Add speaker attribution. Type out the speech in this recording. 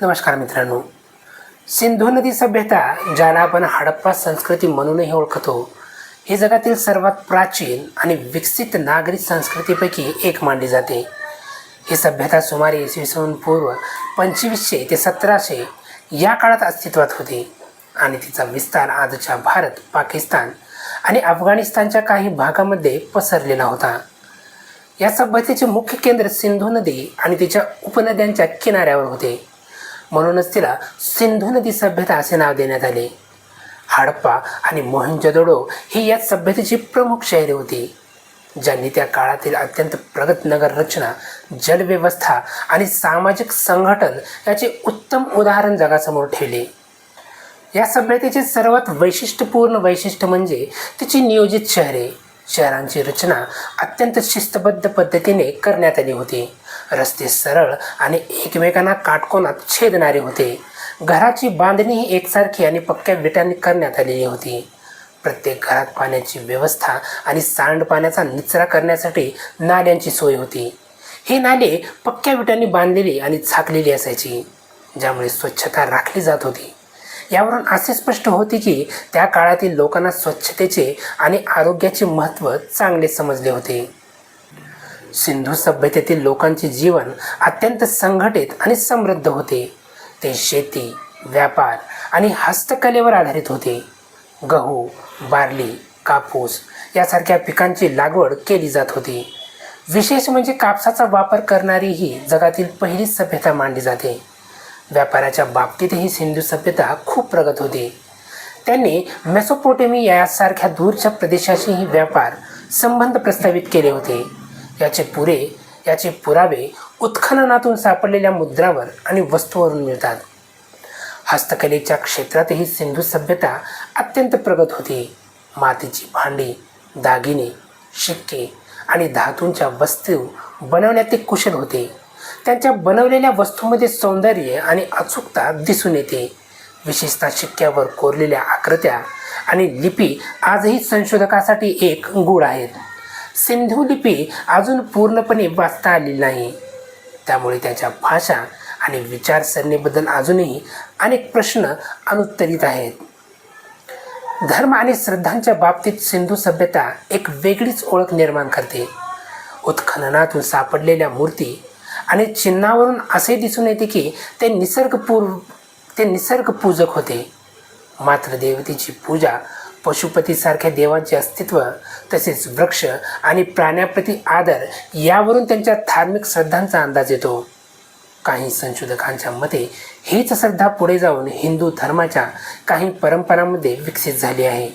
Speaker 1: नमस्कार मित्रांनो. सिंधू नदी सभ्यता, ज्याला आपण हडप्पा संस्कृती म्हणूनही ओळखतो, ही जगातील सर्वात प्राचीन आणि विकसित नागरी संस्कृतीपैकी एक मानली जाते. ही सभ्यता सुमारे इसवी पूर्व 2500 ते 1700 या काळात अस्तित्वात होती आणि तिचा विस्तार आजच्या भारत, पाकिस्तान आणि अफगाणिस्तानच्या काही भागामध्ये पसरलेला होता. या सभ्यतेचे मुख्य केंद्र सिंधू नदी आणि तिच्या उपनद्यांच्या किनाऱ्यावर होते. म्हणूनच तिला सिंधू नदी सभ्यता असे नाव देण्यात आले. हडप्पा आणि मोहेंजोदडो ही या सभ्यतेची प्रमुख शहरे होती, ज्यांनी त्या काळातील अत्यंत प्रगत नगर रचना, जलव्यवस्था आणि सामाजिक संघटन याचे उत्तम उदाहरण जगासमोर ठेवले. या सभ्यतेचे सर्वात वैशिष्ट्यपूर्ण वैशिष्ट्य म्हणजे तिची नियोजित शहरे. शहरांची रचना अत्यंत शिस्तबद्ध पद्धतीने करण्यात आली होती. रस्ते सरळ आणि एकमेकांना काटकोनात छेदणारे होते. घराची बांधणीही एकसारखी आणि पक्क्या विटांनी करण्यात आलेली होती. प्रत्येक घरात पाण्याची व्यवस्था आणि सांडपाण्याचा निचरा करण्यासाठी नाल्यांची सोय होती. ही नाले पक्क्या विटांनी बांधलेली आणि झाकलेली असायची, ज्यामुळे स्वच्छता राखली जात होती. यावरून असे स्पष्ट होते की त्या काळातील लोकांना स्वच्छतेचे आणि आरोग्याचे महत्त्व चांगले समजले होते. सिंधू सभ्यतेतील लोकांचे जीवन अत्यंत संघटित आणि समृद्ध होते. ते शेती, व्यापार आणि हस्तकलेवर आधारित होते. गहू, बार्ली, कापूस यासारख्या पिकांची लागवड केली जात होती. विशेष म्हणजे कापसाचा वापर करणारी ही जगातील पहिली सभ्यता मानली जाते. व्यापाराच्या बाबतीतही सिंधू सभ्यता खूप प्रगत होती. त्यांनी मेसोपोटेमिया यासारख्या दूरच्या प्रदेशाशीही व्यापार संबंध प्रस्थापित केले होते. याचे पुरावे उत्खननातून सापडलेल्या मुद्रावर आणि वस्तूवरून मिळतात. हस्तकलेच्या क्षेत्रातही सिंधू सभ्यता अत्यंत प्रगत होती. मातीची भांडी, दागिने, शिक्के आणि धातूंच्या वस्तू बनवण्यात ते कुशल होते. त्यांच्या बनवलेल्या वस्तूंमध्ये सौंदर्य आणि अचूकता दिसून येते. विशेषतः शिक्क्यावर कोरलेल्या आकृत्या आणि लिपी आजही संशोधकासाठी एक गूढ आहेत. सिंधू लिपी अजून पूर्णपणे वाचता आलेली नाही, त्यामुळे त्याच्या भाषा आणि विचारसरणीबद्दल अजूनही अनेक प्रश्न अनुत्तरित आहेत. धर्म आणि श्रद्धांच्या बाबतीत सिंधू सभ्यता एक वेगळीच ओळख निर्माण करते. उत्खननातून सापडलेल्या मूर्ती आणि चिन्हावरून असे दिसून येते की ते निसर्गपूजक होते. मात्र देवतेची पूजा, पशुपतीसारख्या देवांचे अस्तित्व, तसेच वृक्ष आणि प्राण्याप्रती आदर यावरून त्यांच्या धार्मिक श्रद्धांचा अंदाज येतो. काही संशोधकांच्या मते हीच श्रद्धा पुढे जाऊन हिंदू धर्माच्या काही परंपरांमध्ये विकसित झाली आहे.